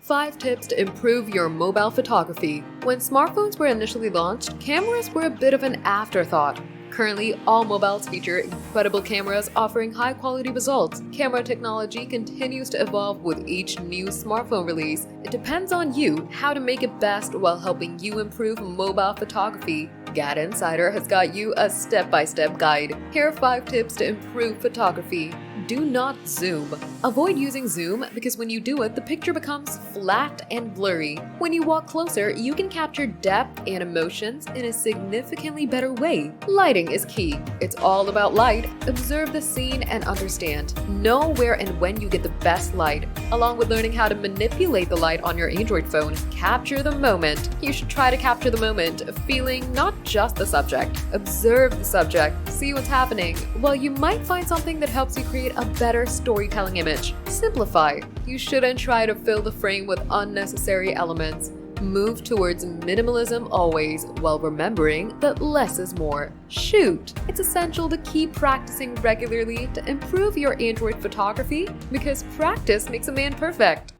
5 tips to improve your mobile photography. When smartphones were initially launched, cameras were a bit of an afterthought. Currently, all mobiles feature incredible cameras offering high-quality results. Camera technology continues to evolve with each new smartphone release. It depends on you how to make it best while helping you improve mobile photography. Gad Insider has got you a step-by-step guide. Here are 5 tips to improve photography. Do not zoom. Avoid using zoom because when you do it, the picture becomes flat and blurry. When you walk closer, you can capture depth and emotions in a significantly better way. Lighting is key. It's all about light. Observe the scene and understand. Know where and when you get the best light. Along with learning how to manipulate the light on your Android phone, capture the moment. You should try to capture the moment, feeling not just the subject. Observe the subject. See what's happening. While you might find something that helps you create a better storytelling image. Simplify. You shouldn't try to fill the frame with unnecessary elements. Move towards minimalism always, while remembering that less is more. Shoot! It's essential to keep practicing regularly to improve your Android photography because practice makes a man perfect.